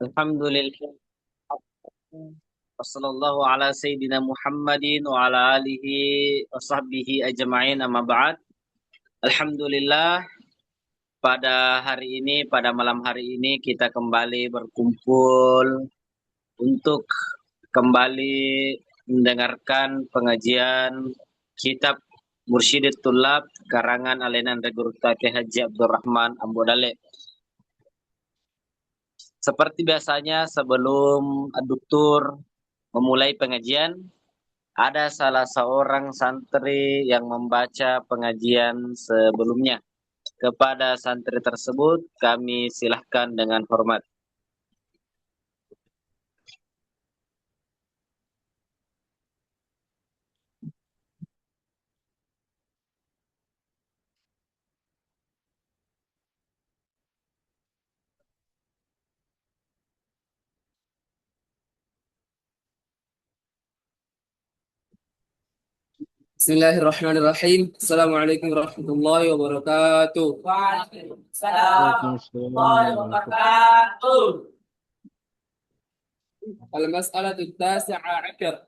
Alhamdulillah. Wassallallahu ala Sayyidina Muhammadin wa ala alihi wa sahbihi ajma'in amma ba'd. Alhamdulillah, pada malam hari ini kita kembali berkumpul untuk kembali mendengarkan pengajian kitab Mursyidut Tullab karangan Alenan Regurta Ki Haji Abdurrahman Ambo Dalek. Seperti biasanya sebelum Aduktur memulai pengajian, ada salah seorang santri yang membaca pengajian sebelumnya. Kepada santri tersebut kami silahkan dengan hormat. Bismillahirrahmanirrahim. Assalamualaikum warahmatullahi wabarakatuh. Waalaikumsalam warahmatullahi wabarakatuh. Al-mas'alatu tasi'a asyar.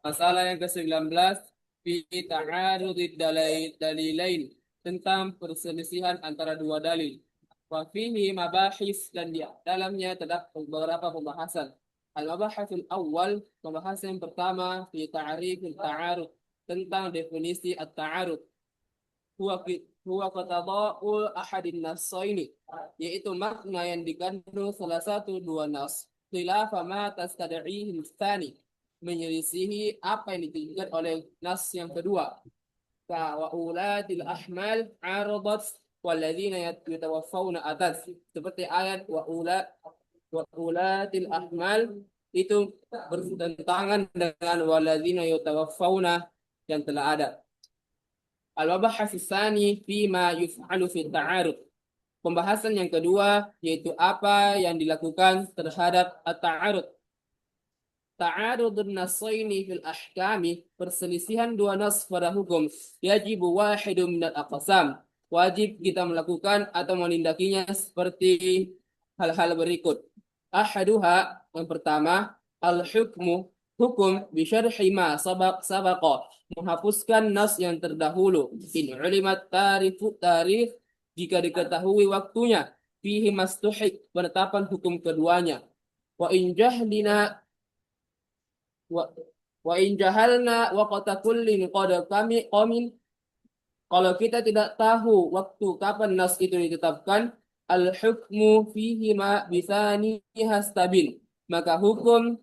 Masalah yang ke-19 fi ta'arudid dalilain, tentang perselisihan antara dua dalil. Wa fihi mabahis, dan di dalamnya terdapat beberapa pembahasan. Al-mabahasul awal, pembahasan yang pertama, fi ta'rifil ta'arud, tentang definisi at-ta'arud. Huwa qatada'ul ahadin nassaini, yaitu makna yang dikandung salah satu dua nas. Khilafa ma tastad'ihi tsani, menyelisihi apa yang ditunjukkan oleh nas yang kedua. Ka wa ulatil ahmal aradat walladzina yatawaffawna atas, seperti ayat wa ulatil ahmal, itu bertentangan dengan walladzina yatawaffawna yang telah ada. Al-mabahas tsani fi ma yuf'alu fi ta'arud. Pembahasan yang kedua yaitu apa yang dilakukan terhadap at-ta'arud. Ta'arudun nassaini fil ahkami, perselisihan dua nas pada hukum. Yajibu wahidun minal aqsam, wajib kita melakukan atau menindakinya seperti hal-hal berikut. Ahaduha, yang pertama, al-hukmu, hukum bisyarhi ma sabaqa, menghapuskan nas yang terdahulu. In ulimat tarikh, jika diketahui waktunya. Fihi mastuhik, penetapan hukum keduanya. Wa in jahlina wa wa in jahalna waqta kullin qad qamin, kalau kita tidak tahu waktu kapan nas itu ditetapkan, al hukmu fihi ma bisani hastabil, maka hukum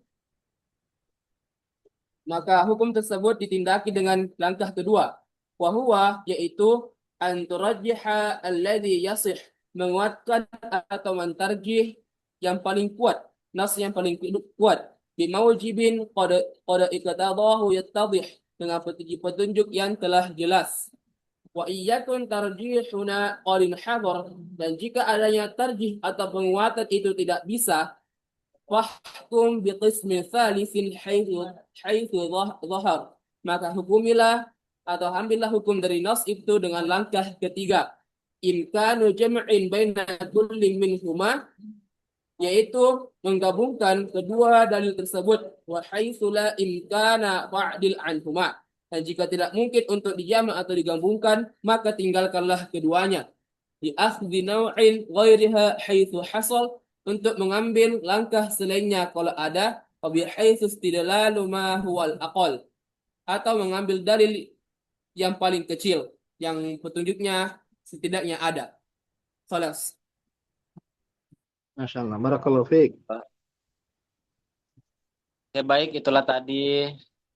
tersebut ditindaki dengan langkah kedua. Wa yaitu anturajjiha alladhi yasih, menguatkan atau mentarjih yang paling kuat, nas yang paling kuat. Bimaujibin qad iqtadahu yattadih, dengan petunjuk yang telah jelas. Wa iyyakun tarjihuna qalin hadar, dan jika adanya tarjih atau penguatan itu tidak bisa, fahkum biqismin thalithin haitsu dhahar, maka hukumilah atau ambillah hukum dari nas itu dengan langkah ketiga. Imkanu jam'in baina kullin minhuma, yaitu menggabungkan kedua dalil tersebut. Wa haitsu la imkana fa'dil anhuma, dan jika tidak mungkin untuk dijamak atau digabungkan, maka tinggalkanlah keduanya. Di akhdhi naw'in ghairiha haitsu hasal, untuk mengambil langkah selainnya kalau ada. Wa bi haitsu istidlalu ma huwal aqal, atau mengambil dalil yang paling kecil yang petunjuknya setidaknya ada. Khalas. Masya Allah, barakallahu fiik. Ya, baik, itulah tadi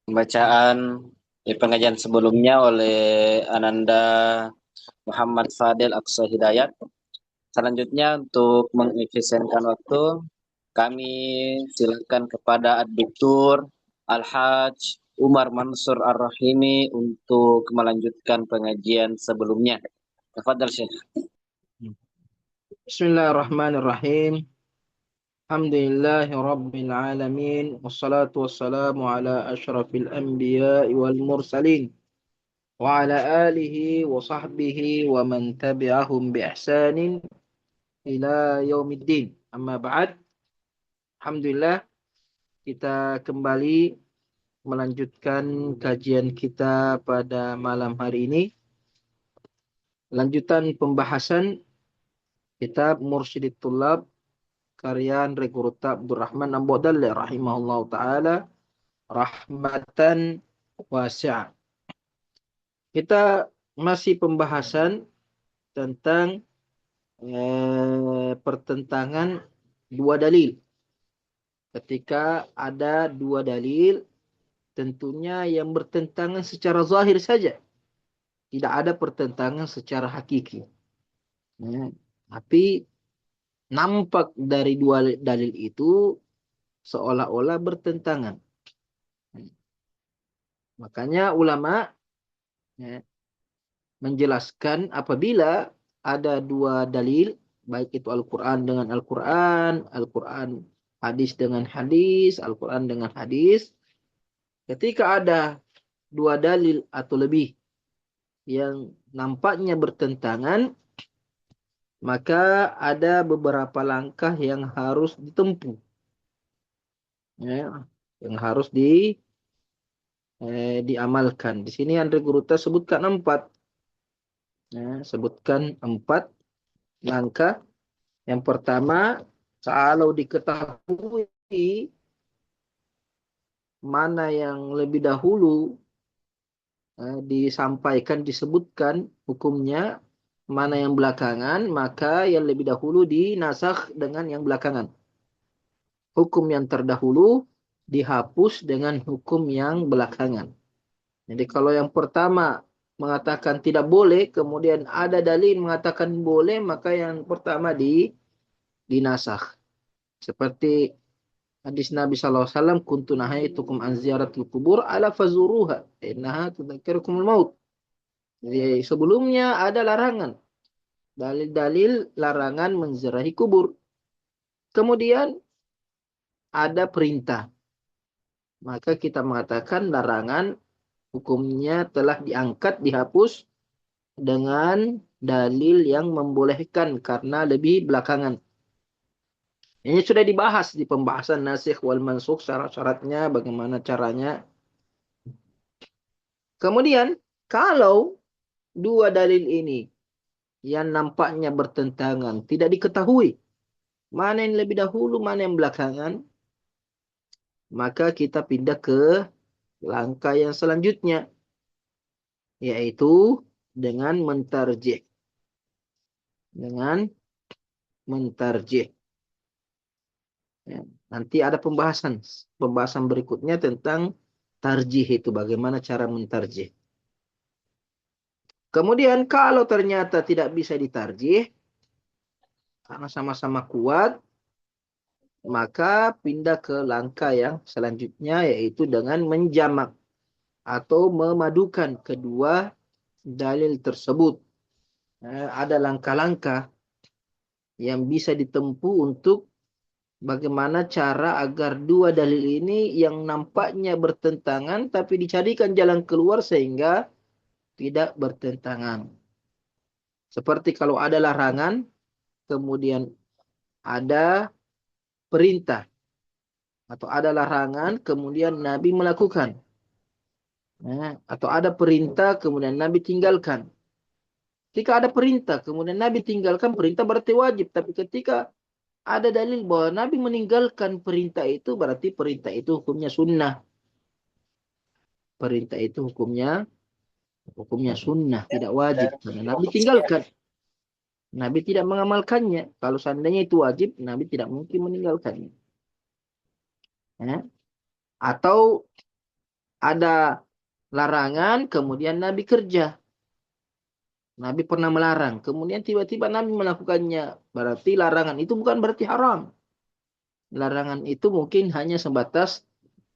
pembacaan di pengajian sebelumnya oleh Ananda Muhammad Fadil Aqsa Hidayat. Selanjutnya untuk mengefisienkan waktu, kami silakan kepada Ad-Doktor Al-Hajj Umar Mansur Ar-Rahimi untuk melanjutkan pengajian sebelumnya. Tafadhal Syekh. Bismillahirrahmanirrahim. Alhamdulillahi Rabbil Alamin. Wassalatu wassalamu ala ashrafil anbiya wal mursalin. Wa ala alihi wa sahbihi wa man tabi'ahum bi ihsanin ila yaumiddin. Amma ba'd. Alhamdulillah kita kembali melanjutkan kajian kita pada malam hari ini. Lanjutan pembahasan kitab Mursyidit Thullab karya Andre Guruta Abdurrahman Ambodalli rahimahullah ta'ala rahmatan wasi'ah. Kita masih pembahasan tentang pertentangan dua dalil. Ketika ada dua dalil, tentunya yang bertentangan secara zahir saja. Tidak ada pertentangan secara hakiki. Ya. Tapi nampak dari dua dalil itu seolah-olah bertentangan. Makanya ulama menjelaskan apabila ada dua dalil, baik itu Al-Quran dengan Al-Quran, Al-Quran hadis dengan hadis, Al-Quran dengan hadis. Ketika ada dua dalil atau lebih yang nampaknya bertentangan, maka ada beberapa langkah yang harus ditempuh. Ya, yang harus diamalkan. Di sini Andre Guruta sebutkan 4. Ya, sebutkan 4 langkah. Yang pertama, kalau diketahui mana yang lebih dahulu disampaikan, disebutkan hukumnya, mana yang belakangan, maka yang lebih dahulu dinasakh dengan yang belakangan. Hukum yang terdahulu dihapus dengan hukum yang belakangan. Jadi kalau yang pertama mengatakan tidak boleh, kemudian ada dalil mengatakan boleh, maka yang pertama dinasakh. Seperti hadis Nabi SAW, kuntu nahaitukum an ziyaratul kubur ala fazuruha innaha tudzakirukumul maut. Jadi sebelumnya ada larangan. Dalil-dalil larangan menziarahi kubur. Kemudian ada perintah. Maka kita mengatakan larangan hukumnya telah diangkat, dihapus dengan dalil yang membolehkan karena lebih belakangan. Ini sudah dibahas di pembahasan nasikh wal mansukh, syarat-syaratnya, bagaimana caranya. Kemudian, kalau dua dalil ini yang nampaknya bertentangan, tidak diketahui mana yang lebih dahulu, mana yang belakangan, maka kita pindah ke langkah yang selanjutnya, yaitu dengan mentarjih. Dengan mentarjih. Ya, nanti ada pembahasan berikutnya tentang tarjih itu, bagaimana cara mentarjih. Kemudian kalau ternyata tidak bisa ditarjih karena sama-sama kuat, maka pindah ke langkah yang selanjutnya, yaitu dengan menjamak atau memadukan kedua dalil tersebut. Ada langkah-langkah yang bisa ditempuh untuk bagaimana cara agar dua dalil ini yang nampaknya bertentangan tapi dicarikan jalan keluar sehingga tidak bertentangan. Seperti kalau ada larangan, kemudian ada perintah. Atau ada larangan, kemudian Nabi melakukan. Atau ada perintah, kemudian Nabi tinggalkan. Ketika ada perintah, kemudian Nabi tinggalkan, perintah berarti wajib. Tapi ketika ada dalil bahwa Nabi meninggalkan perintah itu, berarti perintah itu hukumnya sunnah. Perintah itu hukumnya sunnah, tidak wajib. Karena Nabi tinggalkan. Nabi tidak mengamalkannya. Kalau seandainya itu wajib, Nabi tidak mungkin meninggalkannya. Atau ada larangan, kemudian Nabi kerja. Nabi pernah melarang, kemudian tiba-tiba Nabi melakukannya. Berarti larangan itu bukan berarti haram. Larangan itu mungkin hanya sebatas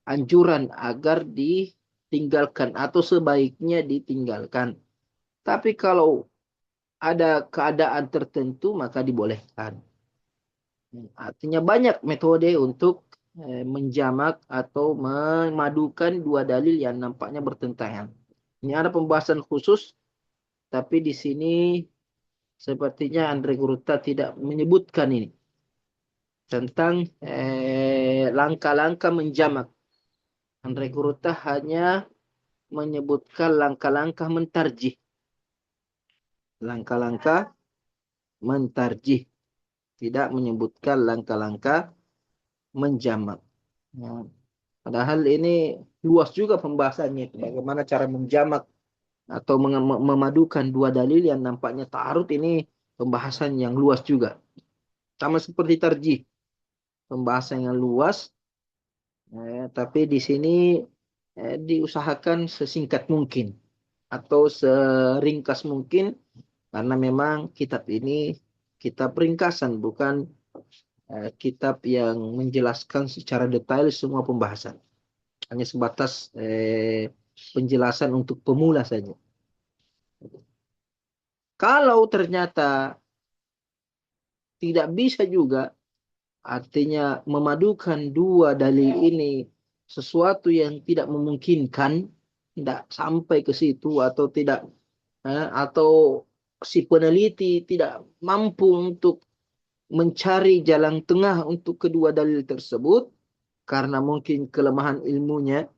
anjuran agar ditinggalkan atau sebaiknya ditinggalkan. Tapi kalau ada keadaan tertentu maka dibolehkan. Artinya banyak metode untuk menjamak atau memadukan dua dalil yang nampaknya bertentangan. Ini ada pembahasan khusus, tapi di sini sepertinya Andre Guruta tidak menyebutkan ini tentang langkah-langkah menjamak. Andrei Kuruta hanya menyebutkan langkah-langkah mentarjih. Langkah-langkah mentarjih. Tidak menyebutkan langkah-langkah menjamak. Ya. Padahal ini luas juga pembahasannya. Bagaimana cara menjamak atau memadukan dua dalil yang nampaknya ta'arud, ini pembahasan yang luas juga. Sama seperti tarjih. Pembahasan yang luas. Tapi di sini diusahakan sesingkat mungkin atau seringkas mungkin, karena memang kitab ini kitab ringkasan, bukan kitab yang menjelaskan secara detail semua pembahasan. Hanya sebatas penjelasan untuk pemula saja. Kalau ternyata tidak bisa juga, artinya memadukan dua dalil ini sesuatu yang tidak memungkinkan, tidak sampai ke situ, atau tidak atau si peneliti tidak mampu untuk mencari jalan tengah untuk kedua dalil tersebut karena mungkin kelemahan ilmunya,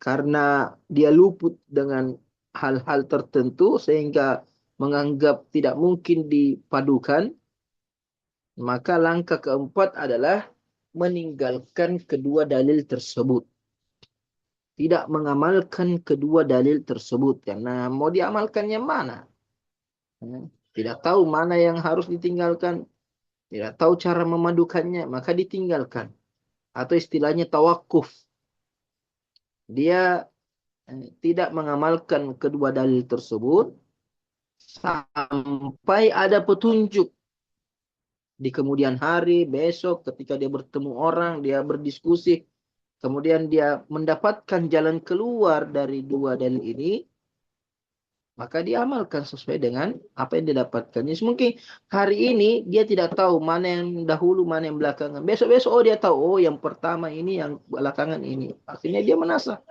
karena dia luput dengan hal-hal tertentu sehingga menganggap tidak mungkin dipadukan, maka langkah keempat adalah meninggalkan kedua dalil tersebut. Tidak mengamalkan kedua dalil tersebut. Karena mau diamalkannya mana? Tidak tahu mana yang harus ditinggalkan. Tidak tahu cara memadukannya. Maka ditinggalkan. Atau istilahnya tawakuf. Dia tidak mengamalkan kedua dalil tersebut sampai ada petunjuk. Di kemudian hari, besok, ketika dia bertemu orang, dia berdiskusi, kemudian dia mendapatkan jalan keluar dari dua dalil ini, maka dia amalkan sesuai dengan apa yang didapatkan. Jadi mungkin hari ini dia tidak tahu mana yang dahulu, mana yang belakangan. Besok-besok dia tahu, oh yang pertama ini, yang belakangan ini. Akhirnya dia menasah.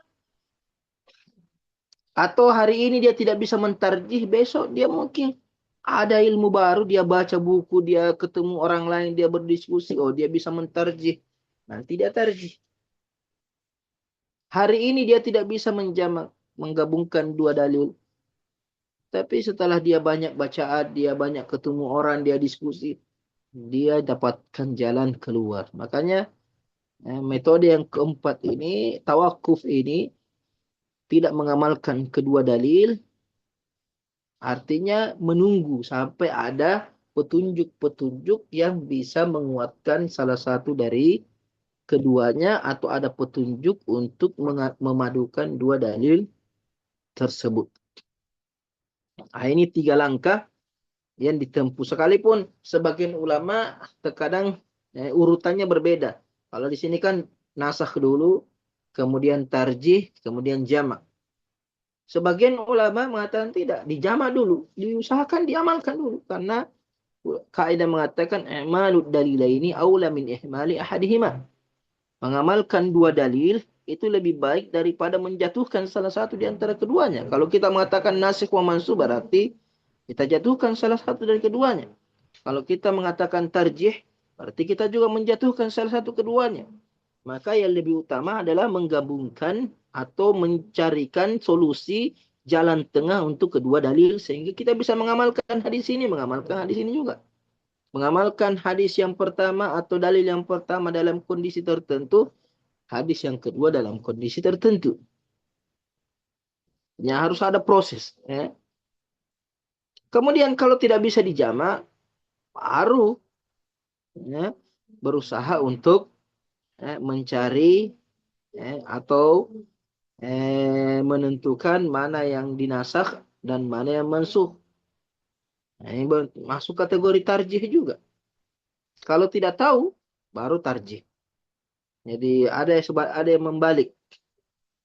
Atau hari ini dia tidak bisa mentarjih, besok dia mungkin ada ilmu baru, dia baca buku, dia ketemu orang lain, dia berdiskusi, oh dia bisa mentarjih. Nanti dia tarjih. Hari ini dia tidak bisa menjamak, menggabungkan dua dalil. Tapi setelah dia banyak bacaan, dia banyak ketemu orang, dia diskusi, dia dapatkan jalan keluar. Makanya metode yang keempat ini, tawakuf ini, tidak mengamalkan kedua dalil, artinya menunggu sampai ada petunjuk-petunjuk yang bisa menguatkan salah satu dari keduanya, atau ada petunjuk untuk memadukan dua dalil tersebut. Nah, ini 3 langkah yang ditempuh. Sekalipun sebagian ulama terkadang urutannya berbeda. Kalau di sini kan nasakh dulu, kemudian tarjih, kemudian jamak. Sebagian ulama mengatakan tidak, dijamak dulu, diusahakan diamalkan dulu, karena kaidah mengatakan i'malud dalilaini aula min ihmali ahadihima. Mengamalkan dua dalil itu lebih baik daripada menjatuhkan salah satu di antara keduanya. Kalau kita mengatakan nasikh wa mansukh, berarti kita jatuhkan salah satu dari keduanya. Kalau kita mengatakan tarjih, berarti kita juga menjatuhkan salah satu keduanya. Maka yang lebih utama adalah menggabungkan atau mencarikan solusi jalan tengah untuk kedua dalil, sehingga kita bisa mengamalkan hadis ini, mengamalkan hadis ini juga. Mengamalkan hadis yang pertama atau dalil yang pertama dalam kondisi tertentu, hadis yang kedua dalam kondisi tertentu. Ya, harus ada proses. Kemudian kalau tidak bisa dijamak, baru berusaha untuk mencari atau menentukan mana yang dinasakh dan mana yang mansukh. Ini masuk kategori tarjih juga. Kalau tidak tahu, baru tarjih. Jadi ada yang membalik.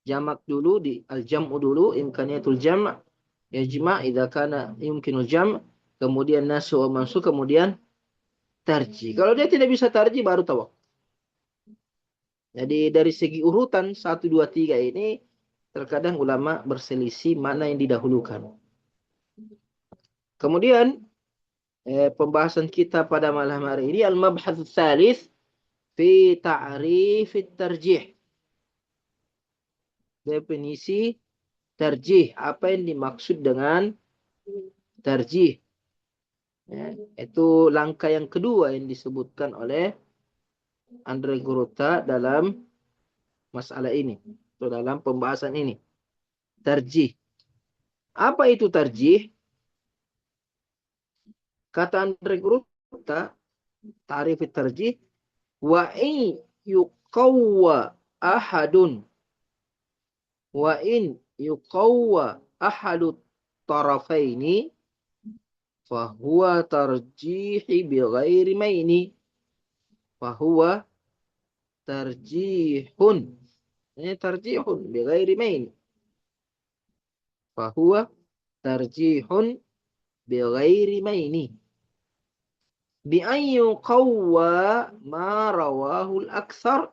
Jamak dulu, di al-jam'u dulu, imkaniyatul jam', yajma' idza kana yumkinul jam', kemudian nasu wa mansukh, kemudian tarjih. Kalau dia tidak bisa tarjih, baru tawakuf. Jadi dari segi urutan 1, 2, 3 ini terkadang ulama berselisih mana yang didahulukan. Kemudian pembahasan kita pada malam hari ini al-mabhath tsalits, fi ta'rifit tarjih. Definisi tarjih. Apa yang dimaksud dengan tarjih? Ya, itu langkah yang kedua yang disebutkan oleh Andre Guruta dalam masalah ini. Atau dalam pembahasan ini. Tarjih. Apa itu tarjih? Kata Andre Guruta, tarif tarjih, wa in yuqawwa ahadun wa in yuqawwa ahadut tarafaini fahuwa tarjihi bighairi maini, fahuwa tarjihun, ini tarjihun bighairi maini, fahuwa tarjihun bighairi maini bi an yuqawwa ma rawahul aktsar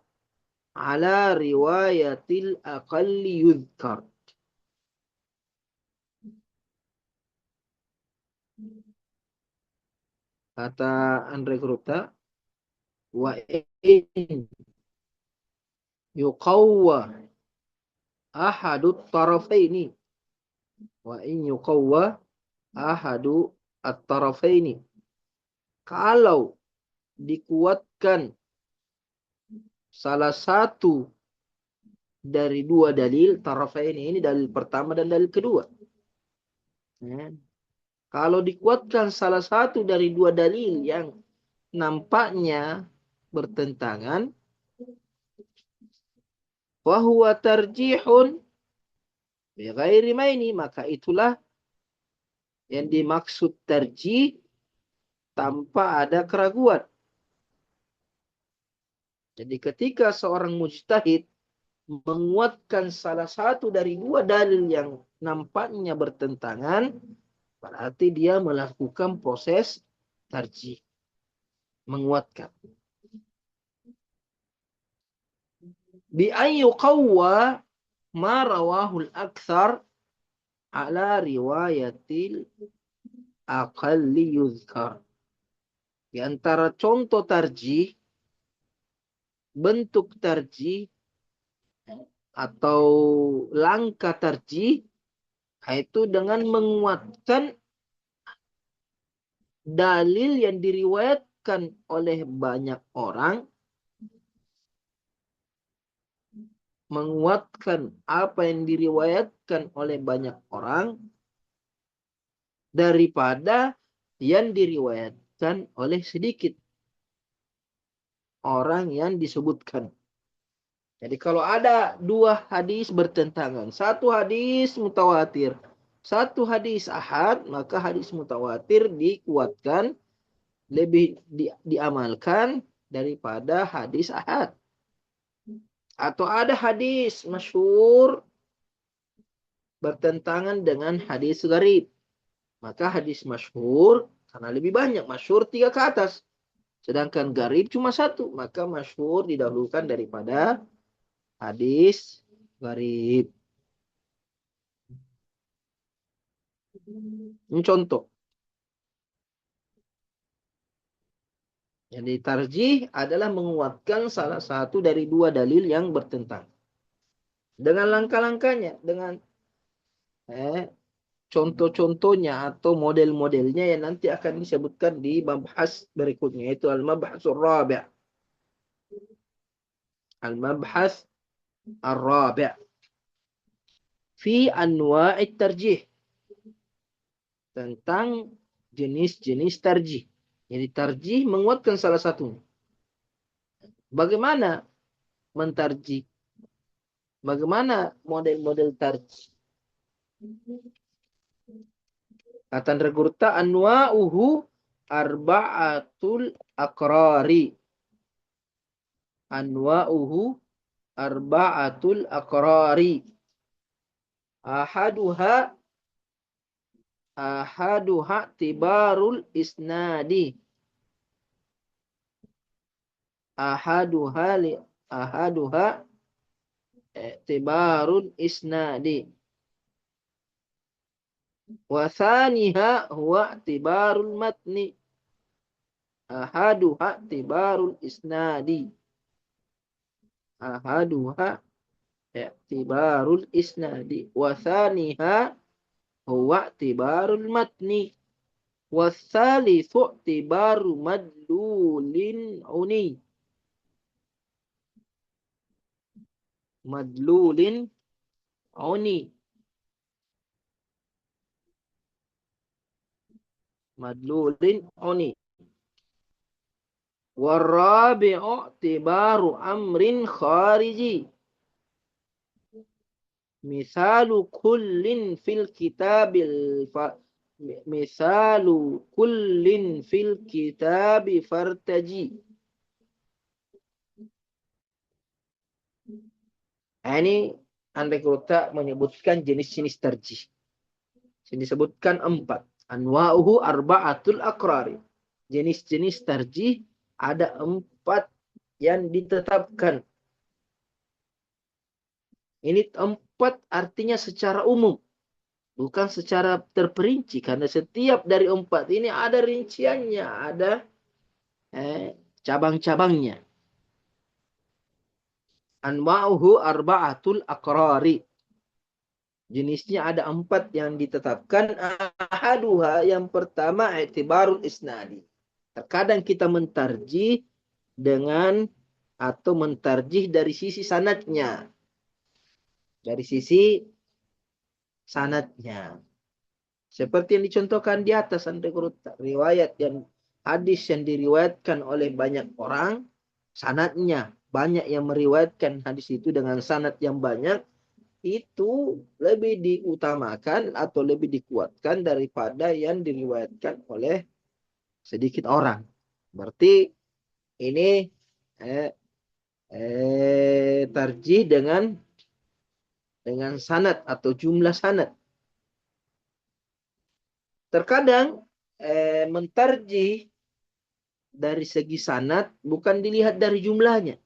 ala riwayatil aqalli yudhkar. Kata Andre Gupta, wa in yuqawwa ahadut tarafaini, wa in yuqawwa ahadu at-tarafaini, kalau dikuatkan salah satu dari dua dalil, tarafaini ini dalil pertama dan dalil kedua. Ya. Kalau dikuatkan salah satu dari dua dalil yang nampaknya bertentangan, wahuwa tarjihun bighairi maini, maka itulah yang dimaksud tarjih tanpa ada keraguan. Jadi ketika seorang mujtahid menguatkan salah satu dari dua dalil yang nampaknya bertentangan, berarti dia melakukan proses tarjih, menguatkan. Bi ayyu qawwa ma rawahul aktsar ala riwayatil aqalli yuzkar. Di antara contoh tarjih, bentuk tarjih atau langkah tarjih, itu dengan menguatkan dalil yang diriwayatkan oleh banyak orang, menguatkan apa yang diriwayatkan oleh banyak orang daripada yang diriwayatkan oleh sedikit orang yang disebutkan. Jadi kalau ada dua hadis bertentangan, satu hadis mutawatir, satu hadis ahad, maka hadis mutawatir dikuatkan, lebih diamalkan daripada hadis ahad. Atau ada hadis masyhur bertentangan dengan hadis gharib, maka hadis masyhur karena lebih banyak, masyhur 3 ke atas, sedangkan gharib cuma 1, maka masyhur didahulukan daripada hadis gharib. Ini contoh. Jadi tarjih adalah menguatkan salah satu dari dua dalil yang bertentangan. Dengan langkah-langkahnya, dengan contoh-contohnya atau model-modelnya yang nanti akan disebutkan di mabhas berikutnya, yaitu al-mabhasul rabi'. Al-mabhas ar-rabi' fi anwa'it tarjih, tentang jenis-jenis tarjih. Jadi tarjih menguatkan salah satu. Bagaimana mentarjih? Bagaimana model-model tarjih? Kata Gurta, anwa'uhu arba'atul aqrari. Anwa'uhu arba'atul aqrari. Ahaduha tibarul isnadi. Ahaduha tibarul isnadi. Wa thaniha huwa tibarul matni. Ahaduha tibarul isnadi. ahaduha i'tibarul isnadi wa thaniha huwa i'tibarul matni wa thalithu i'tibaru madlulin uni madlulin uni madlulin uni warabi'u i'tibaru amrin khariji misalu kullin fil kitabil misalu kullin fil kitabi fartaji. Ini Andai Kota menyebutkan jenis-jenis tarjih. Disebutkan 4. Anwa'uhu arba'atul akrari. Jenis-jenis tarjih ada 4 yang ditetapkan. Ini 4 artinya secara umum. Bukan secara terperinci. Karena setiap dari 4 ini ada rinciannya. Ada cabang-cabangnya. Anwa'uhu arba'atul akrari. Jenisnya ada 4 yang ditetapkan. Ahaduha yang pertama i'tibarul isnadi. Terkadang kita mentarjih dengan atau mentarjih dari sisi sanadnya. Dari sisi sanadnya. Seperti yang dicontohkan di atas riwayat dan hadis yang diriwayatkan oleh banyak orang, sanadnya banyak yang meriwayatkan hadis itu dengan sanad yang banyak, itu lebih diutamakan atau lebih dikuatkan daripada yang diriwayatkan oleh sedikit orang. Berarti ini tarjih dengan sanad atau jumlah sanad. Terkadang mentarjih dari segi sanad bukan dilihat dari jumlahnya.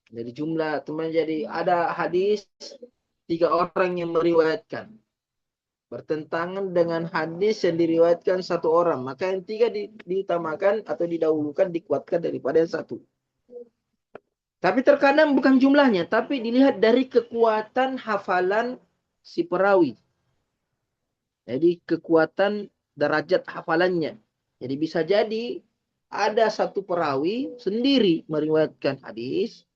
Dari jumlah teman, jadi ada hadis 3 orang yang meriwayatkan bertentangan dengan hadis yang diriwayatkan 1 orang, maka yang 3 diutamakan atau didahulukan, dikuatkan daripada yang 1. Tapi terkadang bukan jumlahnya, tapi dilihat dari kekuatan hafalan si perawi. Jadi kekuatan derajat hafalannya. Jadi bisa jadi ada 1 perawi sendiri meriwayatkan hadis,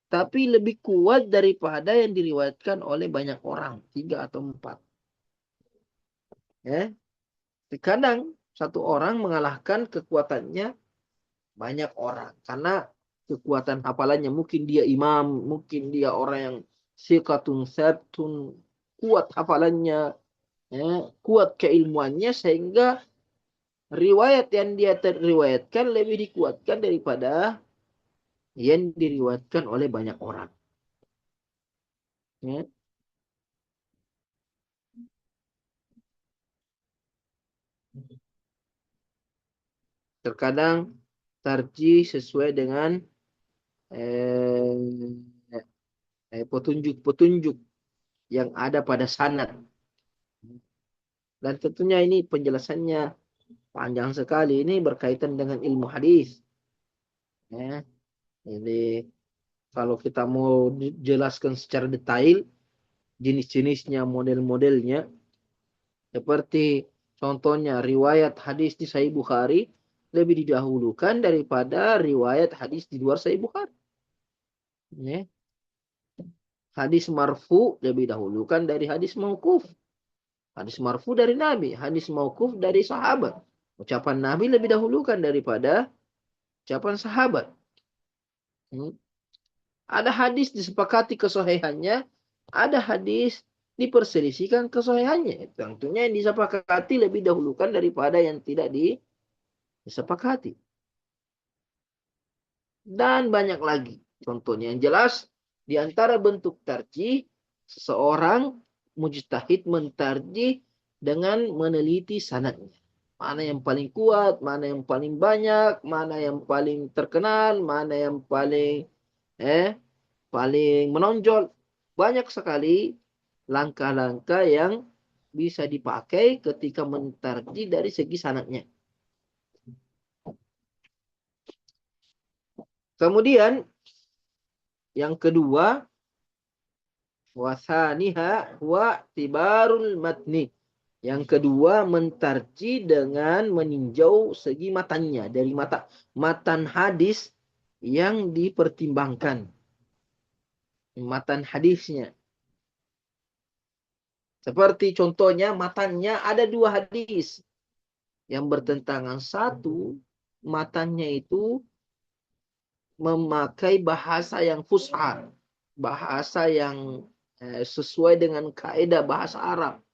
tapi lebih kuat daripada yang diriwayatkan oleh banyak orang, 3 atau 4. Terkadang 1 orang mengalahkan kekuatannya banyak orang. Karena kekuatan hafalannya, mungkin dia imam, mungkin dia orang yang siqatun sabtun, kuat hafalannya, kuat keilmuannya, sehingga riwayat yang dia teriwayatkan lebih dikuatkan daripada yang diriwayatkan oleh banyak orang. Terkadang tarjih sesuai dengan petunjuk-petunjuk yang ada pada sanad. Dan tentunya ini penjelasannya panjang sekali. Ini berkaitan dengan ilmu hadis. Jadi kalau kita mau jelaskan secara detail jenis-jenisnya, model-modelnya, seperti contohnya riwayat hadis di Sahih Bukhari lebih didahulukan daripada riwayat hadis di luar Sahih Bukhari. Hadis marfu lebih dahulukan dari hadis mauquf. Hadis marfu dari Nabi, hadis mauquf dari sahabat. Ucapan Nabi lebih dahulukan daripada ucapan sahabat. Ada hadis disepakati kesohihannya, ada hadis diperselisihkan kesohihannya. Tentunya yang disepakati lebih dahulukan daripada yang tidak disepakati. Dan banyak lagi. Contohnya yang jelas, di antara bentuk tarjih, seseorang mujtahid mentarjih dengan meneliti sanadnya. Mana yang paling kuat, mana yang paling banyak, mana yang paling terkenal, mana yang paling menonjol. Banyak sekali langkah-langkah yang bisa dipakai ketika mentarjih dari segi sanadnya. Kemudian Yang kedua, wasaniha wa tibarul matni. Yang kedua, mentarji dengan meninjau segi matanya. Dari matan hadis yang dipertimbangkan. Matan hadisnya. Seperti contohnya, matanya ada 2 hadis yang bertentangan. Satu, matanya itu memakai bahasa yang fusha. Bahasa yang sesuai dengan kaidah bahasa Arab.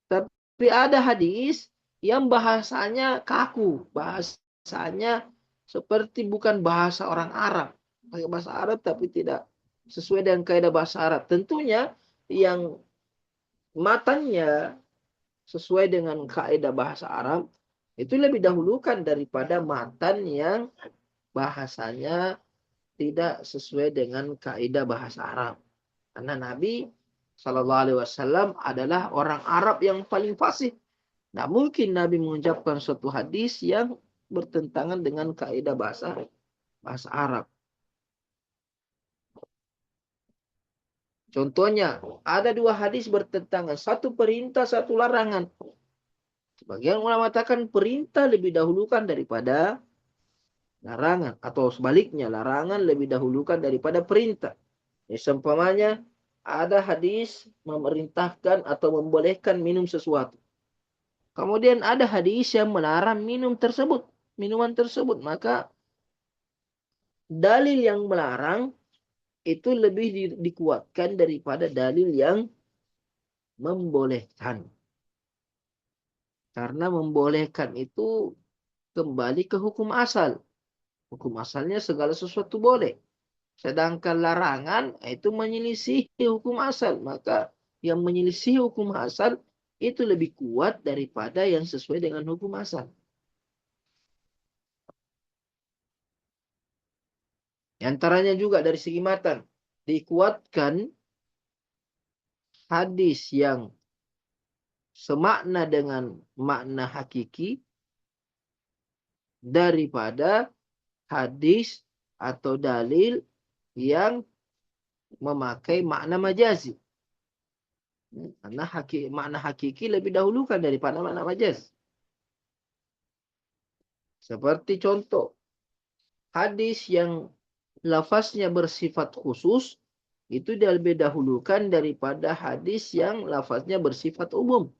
Tapi ada hadis yang bahasanya kaku, bahasanya seperti bukan bahasa orang Arab, pakai bahasa Arab tapi tidak sesuai dengan kaidah bahasa Arab. Tentunya yang matanya sesuai dengan kaidah bahasa Arab itu lebih dahulukan daripada matan yang bahasanya tidak sesuai dengan kaidah bahasa Arab. Karena Nabi Shallallahu Alaihi Wasallam adalah orang Arab yang paling fasih. Nah, mungkin Nabi mengucapkan suatu hadis yang bertentangan dengan kaidah bahasa Arab. Contohnya, ada 2 hadis bertentangan. Satu perintah, satu larangan. Sebagian ulama mengatakan perintah lebih dahulukan daripada larangan. Atau sebaliknya, larangan lebih dahulukan daripada perintah. Seumpamanya, ada hadis memerintahkan atau membolehkan minum sesuatu. Kemudian ada hadis yang melarang minuman tersebut. Maka dalil yang melarang itu lebih dikuatkan daripada dalil yang membolehkan. Karena membolehkan itu kembali ke hukum asal. Hukum asalnya segala sesuatu boleh. Sedangkan larangan itu menyelisihi hukum asal. Maka yang menyelisihi hukum asal itu lebih kuat daripada yang sesuai dengan hukum asal. Antaranya juga dari segi matan. Dikuatkan hadis yang semakna dengan makna hakiki daripada hadis atau dalil yang memakai makna majazi. Karena makna hakiki lebih dahulukan daripada makna majaz. Seperti contoh, hadis yang lafaznya bersifat khusus, itu lebih dahulukan daripada hadis yang lafaznya bersifat umum.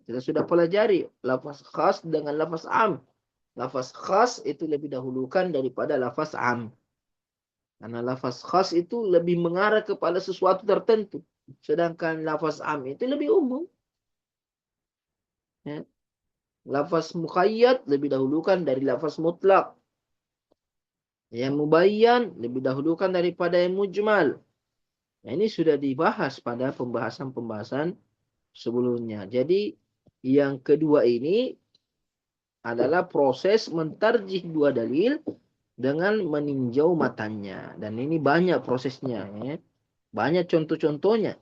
Kita sudah pelajari lafaz khas dengan lafaz am. Lafaz khas itu lebih dahulukan daripada lafaz am. Karena lafaz khas itu lebih mengarah kepada sesuatu tertentu. Sedangkan lafaz am itu lebih umum. Ya. Lafaz muqayyad lebih dahulukan dari lafaz mutlak. Yang mubayyan lebih dahulukan daripada yang mujmal. Nah, ini sudah dibahas pada pembahasan-pembahasan sebelumnya. Jadi yang kedua ini adalah proses mentarjih 2 dalil dengan meninjau matanya. Dan ini banyak prosesnya. Ya. Banyak contoh-contohnya.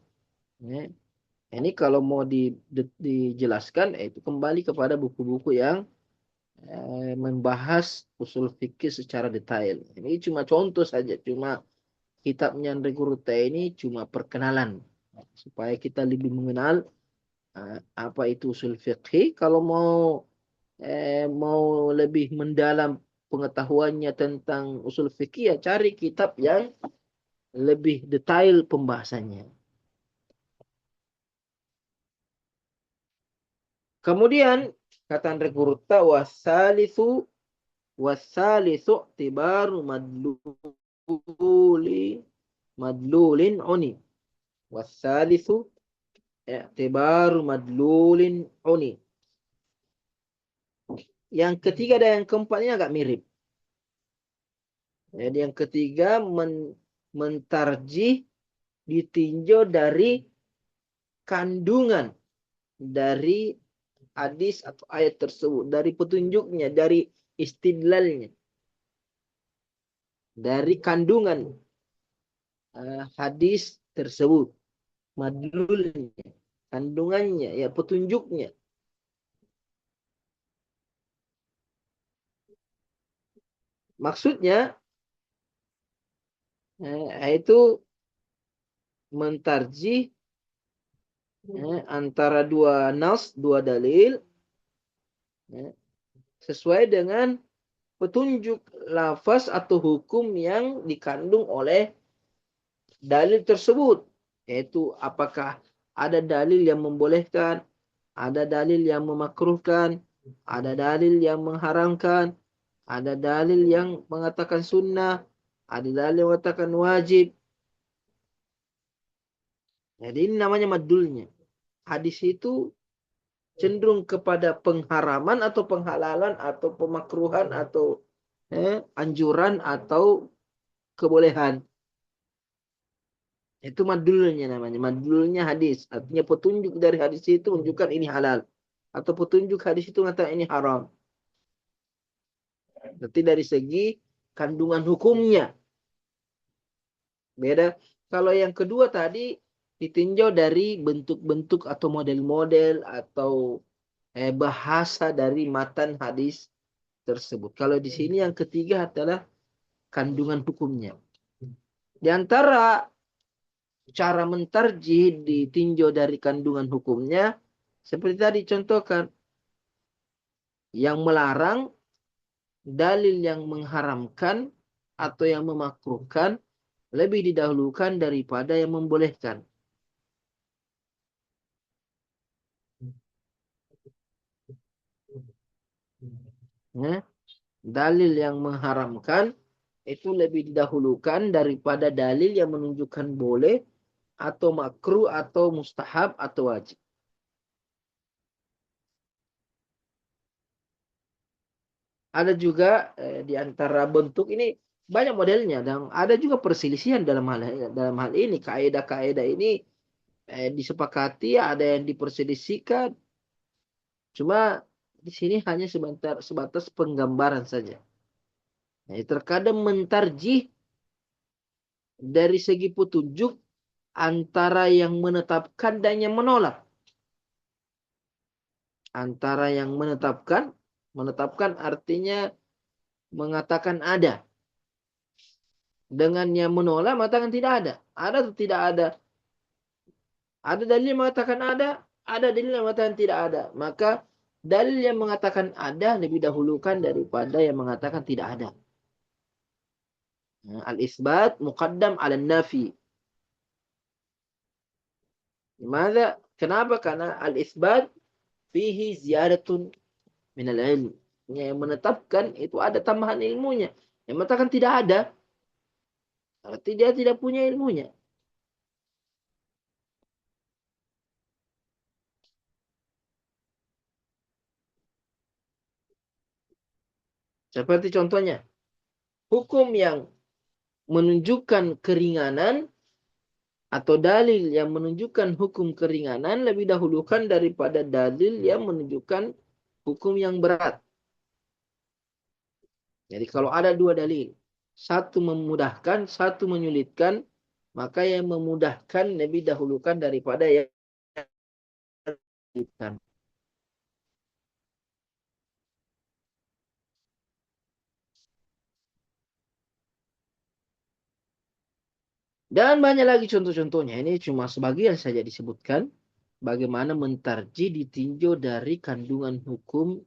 Ya. Ini kalau mau dijelaskan, itu kembali kepada buku-buku yang membahas usul fikih secara detail. Ini cuma contoh saja, cuma kitabnya Andre Gurute ini cuma perkenalan supaya kita lebih mengenal apa itu usul fikih. Kalau mau lebih mendalam pengetahuannya tentang usul fikih, ya cari kitab yang lebih detail pembahasannya. Kemudian kata Andre Gurute, wasalisu tibaru madlulin uni. Wasalisu i'tibaru madlulin uni. Yang ketiga dan yang keempat ini agak mirip. Jadi yang ketiga mentarjih ditinjau dari kandungan dari hadis atau ayat tersebut, dari petunjuknya, dari istidlalnya, dari kandungan hadis tersebut, madlulnya, kandungannya, ya petunjuknya. Maksudnya Itu mentarjih antara dua nas, dua dalil, sesuai dengan petunjuk lafaz atau hukum yang dikandung oleh dalil tersebut. Yaitu apakah ada dalil yang membolehkan, ada dalil yang memakruhkan, ada dalil yang mengharamkan, ada dalil yang mengatakan sunnah, ada dalil yang mengatakan wajib. Jadi ini namanya madulnya. Hadis itu cenderung kepada pengharaman atau penghalalan atau pemakruhan atau anjuran atau kebolehan. Itu madulnya namanya. Madulnya hadis. Artinya petunjuk dari hadis itu menunjukkan ini halal. Atau petunjuk hadis itu mengatakan ini haram. Berarti dari segi kandungan hukumnya. Beda. Kalau yang kedua tadi ditinjau dari bentuk-bentuk atau model-model atau bahasa dari matan hadis tersebut. Kalau di sini yang ketiga adalah kandungan hukumnya. Di antara cara mentarjih ditinjau dari kandungan hukumnya, seperti tadi contohkan, yang melarang, dalil yang mengharamkan atau yang memakruhkan lebih didahulukan daripada yang membolehkan. Ya, dalil yang mengharamkan itu lebih didahulukan daripada dalil yang menunjukkan boleh atau makruh atau mustahab atau wajib. Ada juga di antara bentuk ini banyak modelnya dan ada juga perselisihan dalam hal ini. Kaidah-kaidah ini disepakati, ada yang diperselisihkan. Cuma di sini hanya sebatas penggambaran saja. Nah, terkadang mentarjih dari segi petunjuk antara yang menetapkan dan yang menolak. Antara yang menetapkan artinya mengatakan ada. Dengan yang menolak mengatakan tidak ada. Ada atau tidak ada? Ada dalil yang mengatakan ada dalil yang mengatakan tidak ada. Maka dalil yang mengatakan ada lebih dahulukan daripada yang mengatakan tidak ada. Al-isbat muqaddam ala nafi. Gimana? Kenapa? Karena al-isbat fihi ziyadatun minal ilm. Yang menetapkan itu ada tambahan ilmunya. Yang mengatakan tidak ada, berarti dia tidak punya ilmunya. Seperti contohnya, hukum yang menunjukkan keringanan atau dalil yang menunjukkan hukum keringanan lebih dahulukan daripada dalil yang menunjukkan hukum yang berat. Jadi kalau ada dua dalil, satu memudahkan, satu menyulitkan, maka yang memudahkan lebih dahulukan daripada yang menyulitkan. Dan banyak lagi contoh-contohnya. Ini cuma sebagian saja disebutkan. Bagaimana mentarjih ditinjau dari kandungan hukum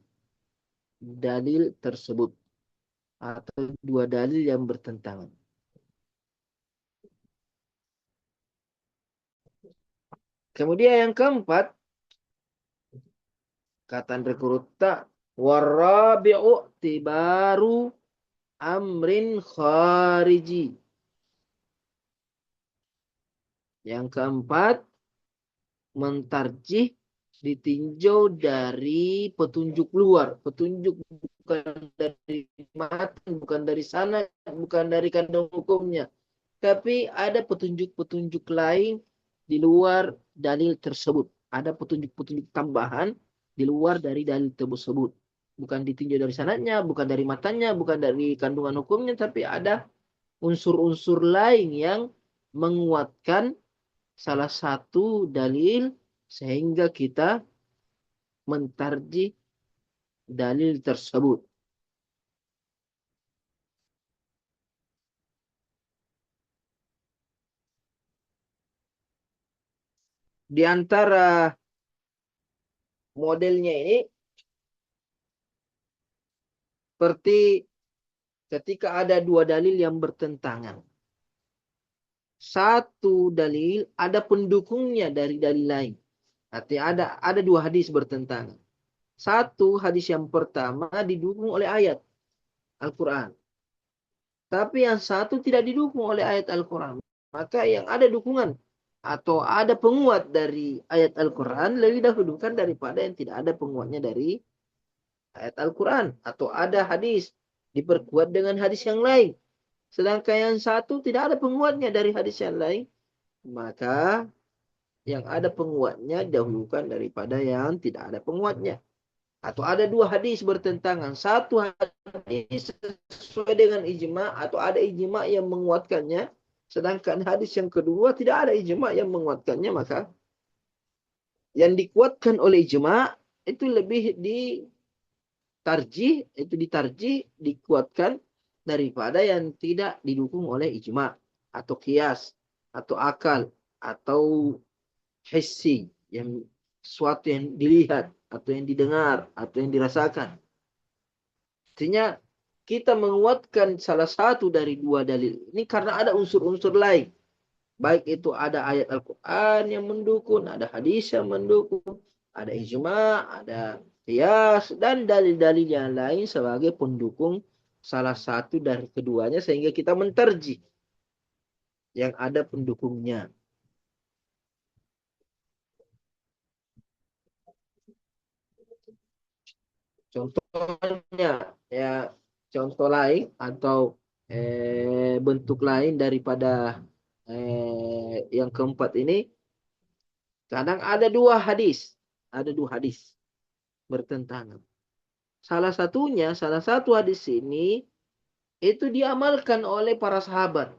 dalil tersebut. Atau dua dalil yang bertentangan. Kemudian yang keempat, kata Andre Kuruta, warabi'u tibaru amrin khariji. Yang keempat, mentarjih ditinjau dari petunjuk luar. Petunjuk bukan dari matan, bukan dari sana, bukan dari kandung hukumnya. Tapi ada petunjuk-petunjuk lain di luar dalil tersebut. Ada petunjuk-petunjuk tambahan di luar dari dalil tersebut. Bukan ditinjau dari sanadnya, bukan dari matanya, bukan dari kandungan hukumnya, tapi ada unsur-unsur lain yang menguatkan salah satu dalil sehingga kita mentarjih dalil tersebut. Di antara modelnya ini seperti ketika ada dua dalil yang bertentangan. Satu dalil ada pendukungnya dari dalil lain. Artinya ada dua hadis bertentangan. Satu hadis yang pertama didukung oleh ayat Al-Quran. Tapi yang satu tidak didukung oleh ayat Al-Quran. Maka yang ada dukungan atau ada penguat dari ayat Al-Quran lebih dahulukan daripada yang tidak ada penguatnya dari ayat Al-Quran. Atau ada hadis diperkuat dengan hadis yang lain. Sedangkan yang satu tidak ada penguatnya dari hadis yang lain. Maka yang ada penguatnya dahulukan daripada yang tidak ada penguatnya. Atau ada dua hadis bertentangan. Satu hadis sesuai dengan ijma atau ada ijma yang menguatkannya. Sedangkan hadis yang kedua tidak ada ijma yang menguatkannya. Maka yang dikuatkan oleh ijma itu lebih ditarjih, dikuatkan daripada yang tidak didukung oleh ijma atau qiyas atau akal atau hissi, yang sesuatu yang dilihat atau yang didengar atau yang dirasakan. Artinya kita menguatkan salah satu dari dua dalil ini karena ada unsur-unsur lain. Baik itu ada ayat Al-Quran yang mendukung, ada hadis yang mendukung, ada ijma, ada qiyas, dan dalil-dalil yang lain sebagai pendukung salah satu dari keduanya sehingga kita menterjih yang ada pendukungnya. Contohnya, ya, contoh lain atau bentuk lain daripada yang keempat ini, kadang ada dua hadis bertentangan. Salah satu hadis ini itu diamalkan oleh para sahabat,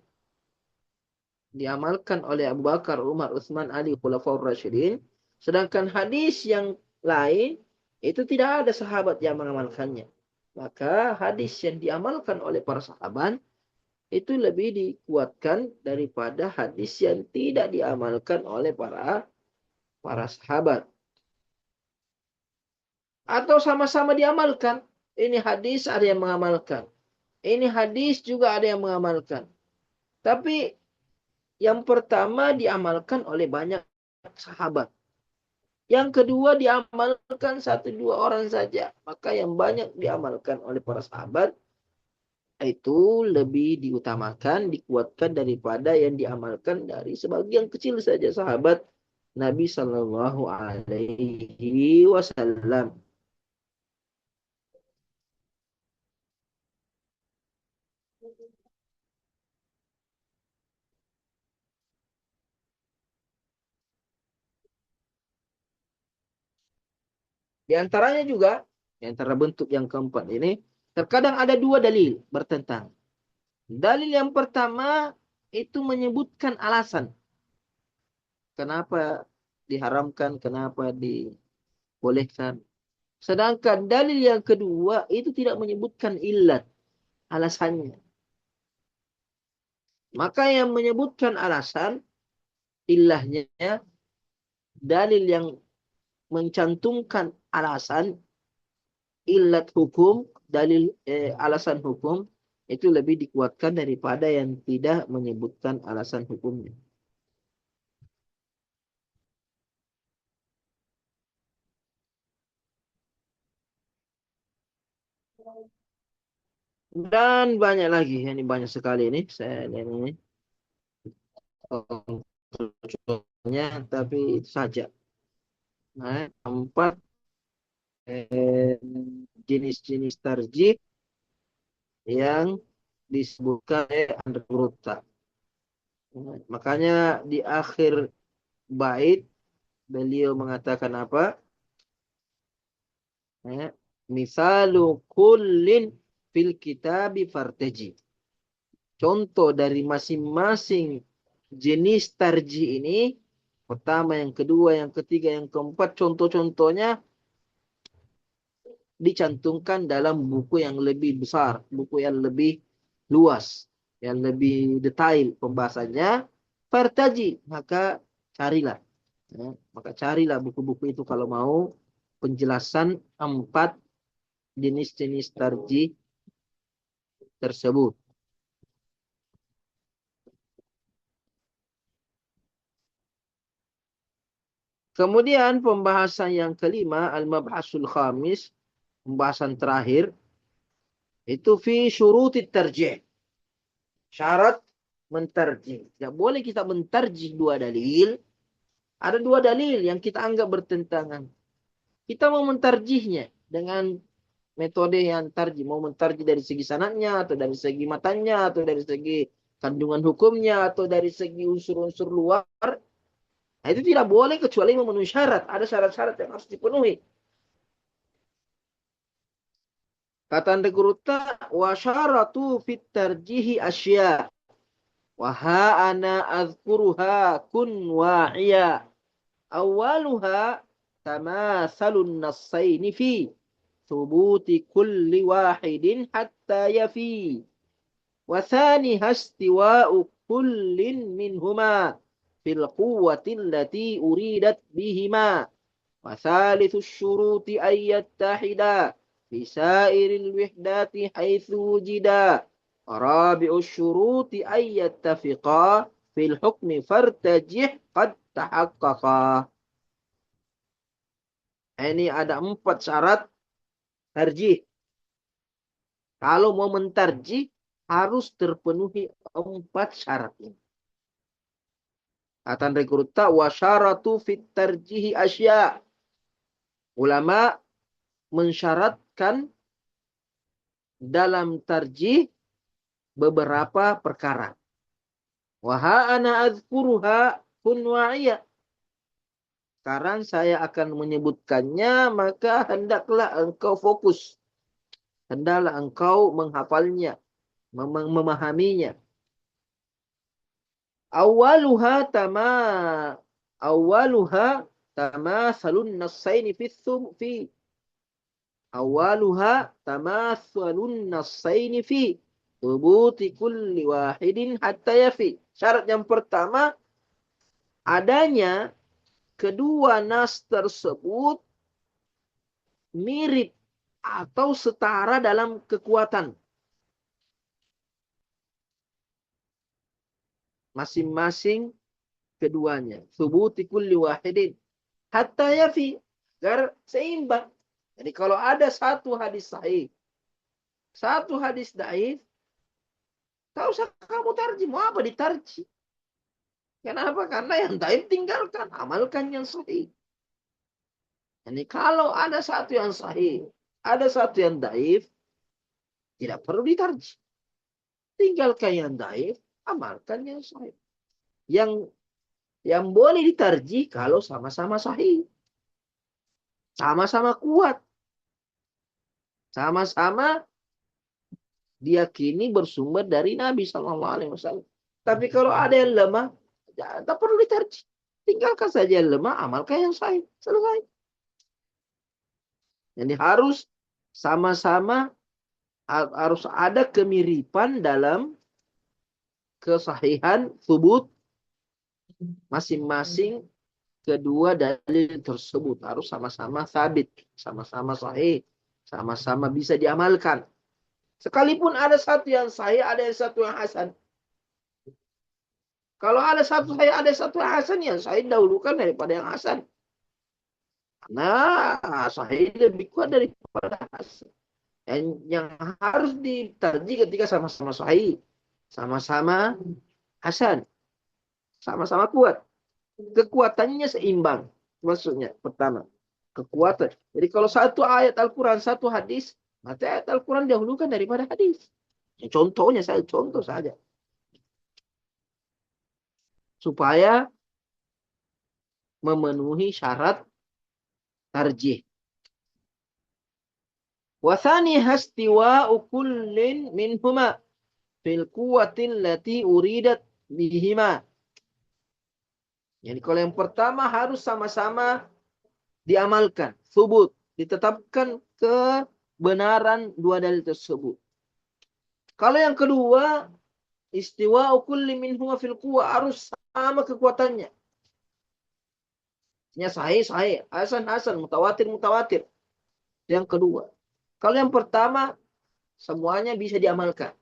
diamalkan oleh Abu Bakar, Umar, Utsman, Ali, Khulafaur Rasyidin. Sedangkan hadis yang lain itu tidak ada sahabat yang mengamalkannya. Maka hadis yang diamalkan oleh para sahabat itu lebih dikuatkan daripada hadis yang tidak diamalkan oleh para sahabat. Atau sama-sama diamalkan. Ini hadis ada yang mengamalkan. Ini hadis juga ada yang mengamalkan. Tapi yang pertama diamalkan oleh banyak sahabat. Yang kedua diamalkan satu dua orang saja. Maka yang banyak diamalkan oleh para sahabat itu lebih diutamakan, dikuatkan daripada yang diamalkan dari sebagian kecil saja sahabat Nabi Shallallahu Alaihi Wasallam. Di antaranya juga, di antara bentuk yang keempat ini, terkadang ada dua dalil bertentang. Dalil yang pertama itu menyebutkan alasan. Kenapa diharamkan, kenapa dibolehkan. Sedangkan dalil yang kedua itu tidak menyebutkan illat, alasannya. Maka yang menyebutkan alasan, ilahnya, dalil yang mencantumkan alasan, illat hukum, dalil alasan hukum, itu lebih dikuatkan daripada yang tidak menyebutkan alasan hukumnya. Dan banyak lagi, ini banyak sekali ini, saya lihat ini. Contohnya, tapi itu saja. Nah, empat jenis-jenis tarjih yang disebutkan oleh Andrew Bruta. Makanya di akhir bait beliau mengatakan apa? Misalu kullin fil kitabi fartaji. Contoh dari masing-masing jenis tarjih ini, pertama, yang kedua, yang ketiga, yang keempat, contoh-contohnya dicantumkan dalam buku yang lebih besar, buku yang lebih luas, yang lebih detail pembahasannya. Fartaji, maka carilah. Ya, maka carilah buku-buku itu kalau mau penjelasan 4 jenis-jenis tarjih tersebut. Kemudian pembahasan yang kelima, al-mabhasul khamis, pembahasan terakhir, itu fi syurutit tarjih. Syarat mentarjih. Tidak boleh kita mentarjih dua dalil. Ada dua dalil yang kita anggap bertentangan. Kita mau mentarjihnya dengan metode yang tarjih. Mau mentarjih dari segi sanadnya, atau dari segi matanya, atau dari segi kandungan hukumnya, atau dari segi unsur-unsur luar. Nah, itu tidak boleh kecuali memenuhi syarat. Ada syarat-syarat yang harus dipenuhi. Kata Andegurutta, wa syaratu fit tarjihi asya. Wa ha ana azkuruha kun wa'iya. Awaluha tamathalun nassaini fi thubuti kulli wahidin hatta yafi. Wa thaniha istiwa'u kullin minhuma fil quwwati allati uridat bihima. Wa thalithu syuruti an yattahida fi sairil wihdati haitsu wujida. Rabi'u syuruti an yattafiqa fil hukmi fartajih qad tahaqqaqa. Ini ada 4 syarat tarjih. Kalau mau mentarjih harus terpenuhi 4 syarat ini. Kata Andegurutta, wa syaratu fit tarjihi asya. Ulama mensyaratkan dalam tarjih beberapa perkara. Wa ha ana azkuruha kun wa'iya. Sekarang saya akan menyebutkannya, maka hendaklah engkau fokus. Hendaklah engkau menghafalnya, memahaminya. Awaluha tamathalun nassaini fi awaluha tamathalun nassaini fi thubuti kulli wahidin hatta yafi. Syarat yang pertama, adanya kedua nas tersebut mirip atau setara dalam kekuatan. Masing-masing keduanya. Thubuti kulli wahidin hatta yafi. Agar seimbang. Jadi kalau ada satu hadis sahih, satu hadis dhaif, tak usah kamu tarjih. Mau apa ditarjih? Kenapa? Karena yang dhaif tinggalkan. Amalkan yang sahih. Jadi kalau ada satu yang sahih, ada satu yang dhaif, tidak perlu ditarjih. Tinggalkan yang dhaif, amalkan yang sahih. Yang boleh ditarjih kalau sama-sama sahih. Sama-sama kuat. Sama-sama diyakini bersumber dari Nabi SAW. Tapi kalau ada yang lemah, tak perlu ditarjih. Tinggalkan saja yang lemah, amalkan yang sahih. Selesai. Jadi harus sama-sama, harus ada kemiripan dalam kesahihan thubut masing-masing kedua dalil tersebut. Harus sama-sama sabit, sama-sama sahih, sama-sama bisa diamalkan. Sekalipun ada satu yang sahih, ada yang satu yang hasan. Kalau ada satu sahih, ada satu yang hasan, yang sahih dahulukan daripada yang hasan. Karena sahih lebih kuat daripada hasan. Yang harus ditarjih ketika sama-sama sahih, sama-sama hasan, sama-sama kuat. Kekuatannya seimbang. Maksudnya pertama, kekuatan. Jadi kalau satu ayat Al-Quran, satu hadis, maka ayat Al-Quran dahulukan daripada hadis. Contohnya saya contoh saja. Supaya memenuhi syarat tarjih. Wa thaniha istiwa'u kullin minhuma fil quwwatin lati uridat bihima. Jadi kalau yang pertama harus sama-sama diamalkan, thubut, ditetapkan kebenaran dua dalil tersebut. Kalau yang kedua, istiwa'u kulli minhuma fil quwwah, harus sama kekuatannya. Artinya sahih, sahih. Hasan, hasan. Mutawatir, mutawatir. Yang kedua. Kalau yang pertama, semuanya bisa diamalkan.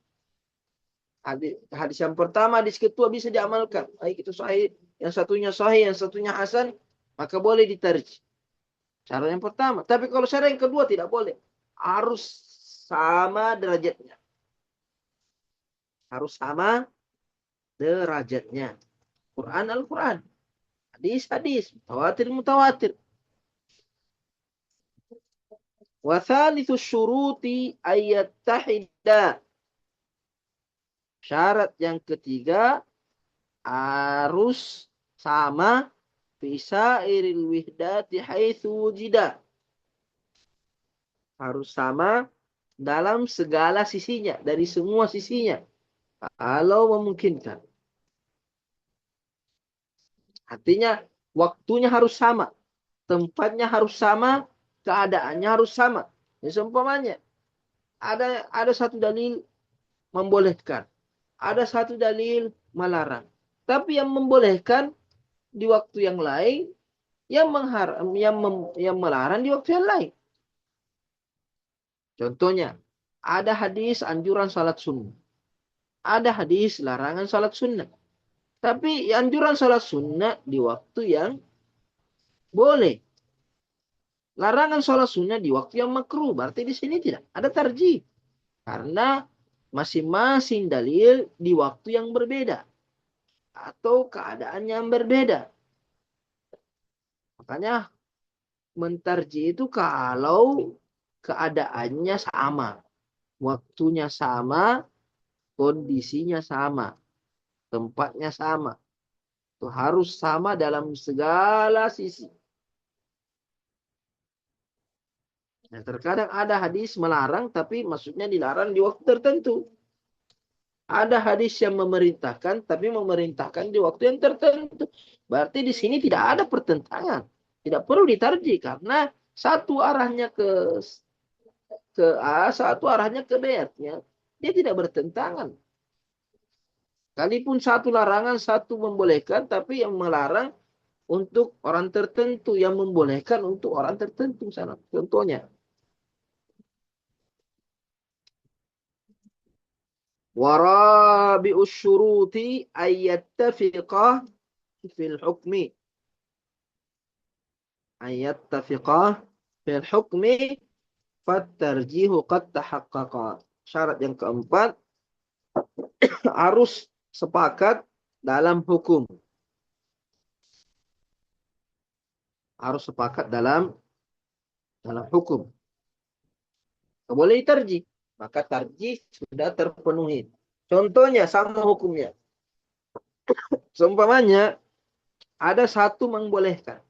Hadis yang pertama, hadis kedua bisa diamalkan. Baik itu sahih, yang satunya sahih, yang satunya hasan, maka boleh diterjih. Cara yang pertama. Tapi kalau cara yang kedua tidak boleh. Harus sama derajatnya. Harus sama derajatnya. Quran Al-Quran. Hadis, hadis. Mutawatir, mutawatir. Wa thalithu syuruti ayyattahida. Syarat yang ketiga harus sama bisa iril wihdati haitsu wujida. Harus sama dalam segala sisinya, dari semua sisinya. Kalau memungkinkan. Artinya waktunya harus sama, tempatnya harus sama, keadaannya harus sama. Ya, seumpamanya ada satu dalil membolehkan, ada satu dalil melarang. Tapi yang membolehkan di waktu yang lain, yang melarang di waktu yang lain. Contohnya, ada hadis anjuran salat sunnah. Ada hadis larangan salat sunnah. Tapi anjuran salat sunnah di waktu yang boleh. Larangan salat sunnah di waktu yang makruh. Berarti di sini tidak ada tarjih. Karena masing-masing dalil di waktu yang berbeda. Atau keadaan yang berbeda. Makanya mentarjih itu kalau keadaannya sama. Waktunya sama, kondisinya sama, tempatnya sama. Itu harus sama dalam segala sisi. Nah, terkadang ada hadis melarang, tapi maksudnya dilarang di waktu tertentu. Ada hadis yang memerintahkan, tapi memerintahkan di waktu yang tertentu. Berarti di sini tidak ada pertentangan. Tidak perlu ditarjih, karena satu arahnya ke A, satu arahnya ke B. Dia tidak bertentangan. Sekalipun satu larangan, satu membolehkan, tapi yang melarang untuk orang tertentu, yang membolehkan untuk orang tertentu. Contohnya. Warabi'us syuruti ayyattafiqah fil hukmi. Ayyattafiqah fil hukmi fattarjihu qad tahaqqaqa. Syarat yang keempat, harus sepakat dalam hukum. Harus sepakat dalam hukum. Tidak boleh diterjih. Maka tarjih sudah terpenuhi. Contohnya sama hukumnya. Seumpamanya ada satu membolehkan.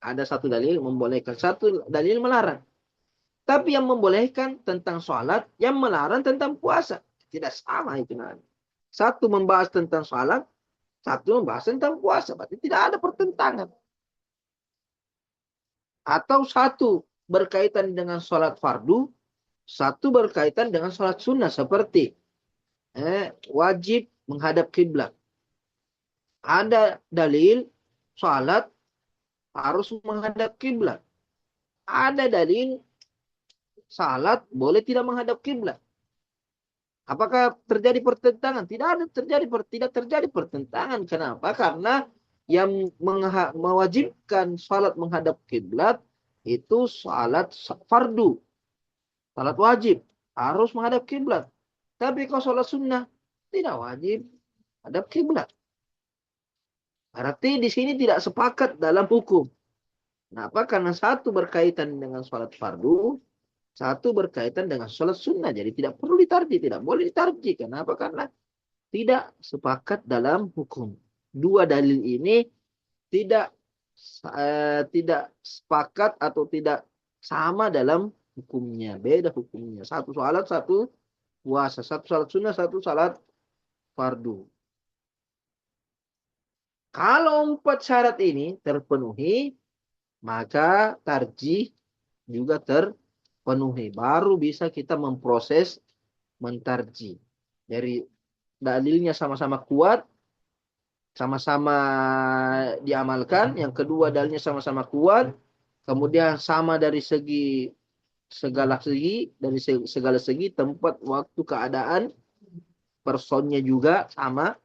Ada satu dalil membolehkan. Satu dalil melarang. Tapi yang membolehkan tentang sholat, yang melarang tentang puasa. Tidak sama itu nanti. Satu membahas tentang sholat, satu membahas tentang puasa. Berarti tidak ada pertentangan. Atau satu berkaitan dengan sholat fardu, satu berkaitan dengan sholat sunnah. Seperti wajib menghadap kiblat. Ada dalil sholat harus menghadap kiblat. Ada dalil salat boleh tidak menghadap kiblat. Apakah terjadi pertentangan? Tidak terjadi pertentangan. Kenapa? Karena yang mewajibkan salat menghadap kiblat itu salat fardu. Salat wajib harus menghadap kiblat. Tapi kalau salat sunnah tidak wajib menghadap kiblat. Berarti di sini tidak sepakat dalam hukum. Kenapa? Karena satu berkaitan dengan salat fardu, satu berkaitan dengan sholat sunnah. Jadi tidak perlu ditarjih. Tidak boleh ditarjih. Kenapa? Karena tidak sepakat dalam hukum. Dua dalil ini tidak sepakat atau tidak sama dalam hukumnya. Beda hukumnya. Satu sholat, satu puasa. Satu sholat sunnah, satu sholat fardu. Kalau 4 syarat ini terpenuhi, maka tarjih juga terpenuhi. Baru bisa kita memproses mentarjih. Dari dalilnya sama-sama kuat, sama-sama diamalkan, yang kedua dalilnya sama-sama kuat, kemudian sama dari segala segi, tempat, waktu, keadaan, personnya juga sama,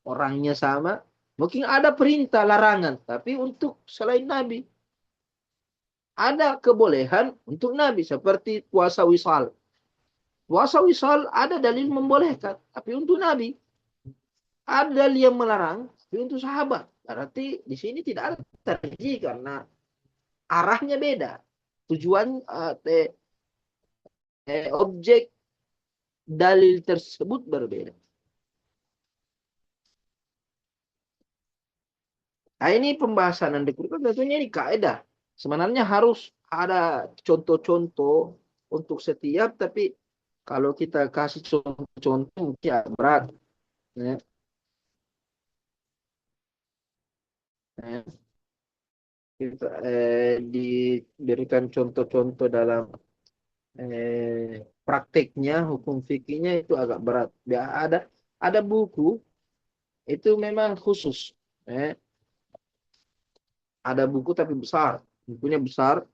orangnya sama. Mungkin ada perintah larangan, tapi untuk selain Nabi ada kebolehan untuk Nabi seperti puasa wisal. Puasa wisal ada dalil membolehkan, tapi untuk Nabi ada dalil yang melarang, tapi untuk sahabat. Berarti di sini tidak ada terjadi karena arahnya beda. Tujuan objek dalil tersebut berbeda. Nah, ini pembahasan yang dikumpulkan tentunya ini kaidah. Sebenarnya harus ada contoh-contoh untuk setiap, tapi kalau kita kasih contoh-contoh mungkin agak berat. Ya. Ya. Kita diberikan contoh-contoh dalam prakteknya, hukum fikihnya itu agak berat. Ya, ada buku itu memang khusus. Eh, ada buku tapi besar, bukunya besar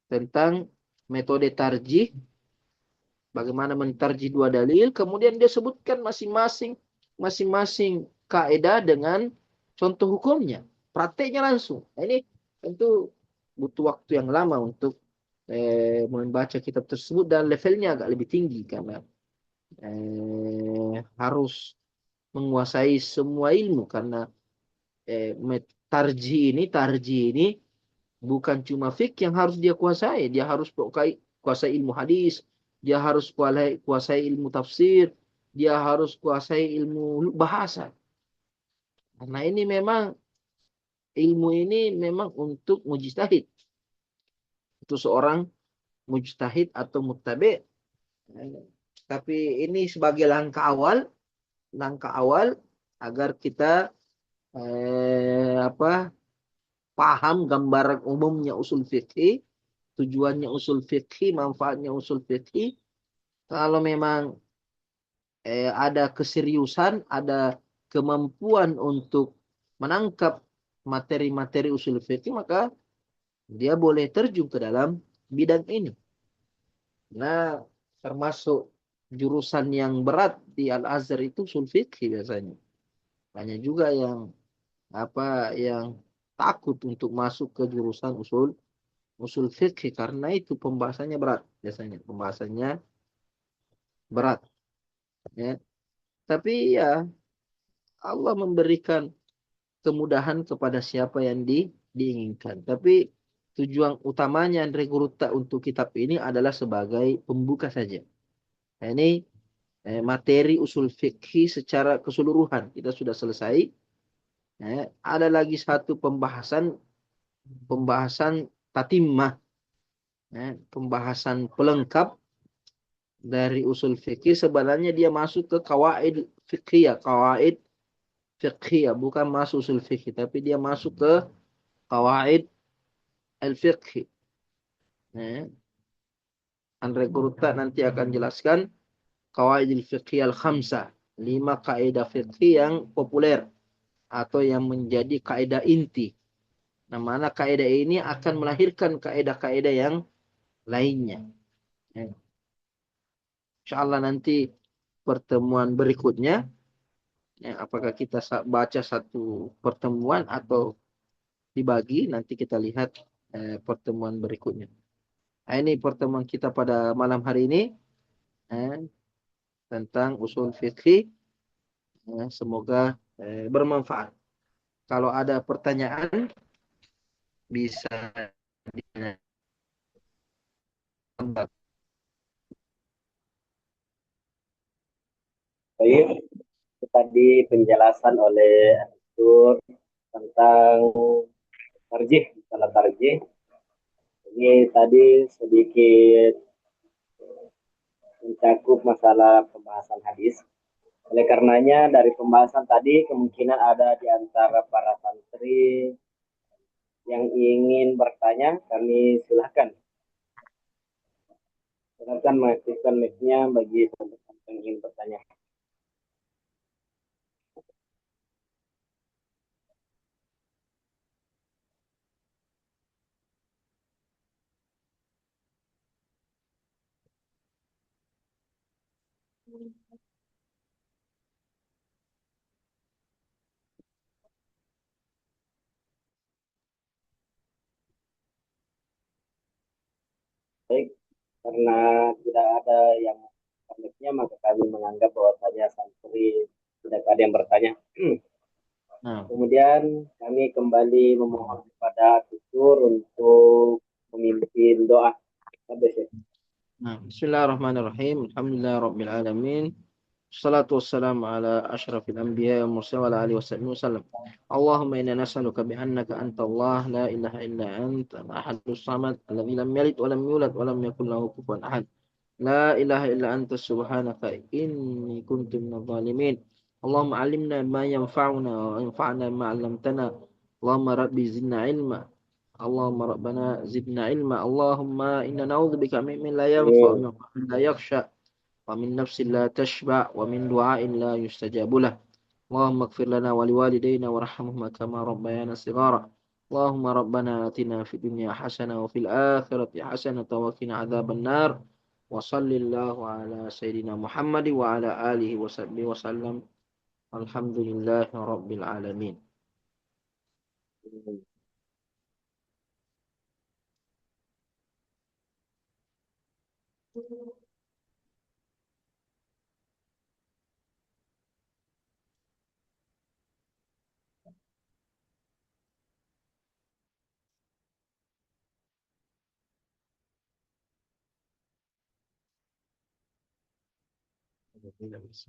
tentang metode tarjih, bagaimana mentarjih dua dalil, kemudian dia sebutkan masing-masing kaidah dengan contoh hukumnya, prakteknya langsung. Nah, ini tentu butuh waktu yang lama untuk membaca kitab tersebut dan levelnya agak lebih tinggi karena harus menguasai semua ilmu karena tarji ini bukan cuma fikih yang harus dia kuasai, dia harus kuasai ilmu hadis, dia harus kuasai ilmu tafsir, dia harus kuasai ilmu bahasa. Karena ilmu ini memang untuk mujtahid, itu seorang mujtahid atau muttabi. Tapi ini sebagai langkah awal agar kita paham gambaran umumnya usul fikih, tujuannya usul fikih, manfaatnya usul fikih. Kalau memang ada keseriusan, ada kemampuan untuk menangkap materi-materi usul fikih, maka dia boleh terjun ke dalam bidang ini. Nah, termasuk jurusan yang berat di Al-Azhar itu usul fikih biasanya. Banyak juga yang takut untuk masuk ke jurusan usul fikih karena itu pembahasannya berat biasanya. Pembahasannya berat, ya. Tapi ya Allah memberikan kemudahan kepada siapa yang diinginkan. Tapi tujuan utamanya Andre Guruta untuk kitab ini adalah sebagai pembuka saja. Nah, ini materi usul fikih secara keseluruhan kita sudah selesai. Ada lagi satu pembahasan tatimah, pembahasan pelengkap dari usul fikih. Sebenarnya dia masuk ke kawaid fiqhiyah, bukan masuk usul fikih, tapi dia masuk ke kawaid al-fiqhi. Andre Guruta nanti akan jelaskan kawaid al-fiqhi al-khamsah, 5 kaidah fikih yang populer atau yang menjadi kaidah inti. Nah, mana kaidah ini akan melahirkan kaidah-kaidah yang lainnya. Insyaallah nanti pertemuan berikutnya, apakah kita baca satu pertemuan atau dibagi, nanti kita lihat pertemuan berikutnya. Nah, ini pertemuan kita pada malam hari ini tentang usul fikih. Semoga bermanfaat. Kalau ada pertanyaan bisa ditanya. Baik, itu tadi penjelasan oleh Arthur tentang tarjih, masalah tarjih. Ini tadi sedikit mencakup masalah pembahasan hadis. Oleh karenanya dari pembahasan tadi kemungkinan ada di antara para santri yang ingin bertanya, kami silahkan. Silakan mengaktifkan mic-nya bagi teman-teman yang ingin bertanya. Baik, karena tidak ada yang konteksnya, maka kami menganggap bahwasanya santri tidak ada yang bertanya. Nah, Kemudian kami kembali memohon kepada tutur untuk memimpin doa. Habis ya. nah. Bismillahirrahmanirrahim. Alhamdulillah Rabbil Alamin. Salatu wassalamu ala ashrafil anbiya wa mursalin wa ala alihi wasallam. Allahumma inna nas'aluka bi'annaka anta Allah la ilaha illa anta al-ahadus samad alladzi lam yalid wa lam yulad wa lam yakul lahu kufuwan ahad. La ilaha illa anta subhanaka inni kuntu minadh dhalimin. Allahumma 'allimna ma yanfa'una wa anfa'na ma 'allamtana. Allahumma rabbi zidna ilma. Allahumma rabbana zidna ilma. Allahumma inna na'udzubika min ilmin la yanfa' wa Amin. min qalbin la yakhsha wa min nafsin la tashba' wa min du'ain la yustajabu lah. Allahumma ighfir lana wa liwalidayna warhamhuma kama rabbayana shighara. Allahumma rabbana atina fid dunya hasanah wa fil akhirati hasanah wa qina adzaban nar. Wa sallallahu ala sayyidina Muhammad wa ala alihi wa sahbihi wa sallam. Alhamdulillahi rabbil alamin. Tidak bisa.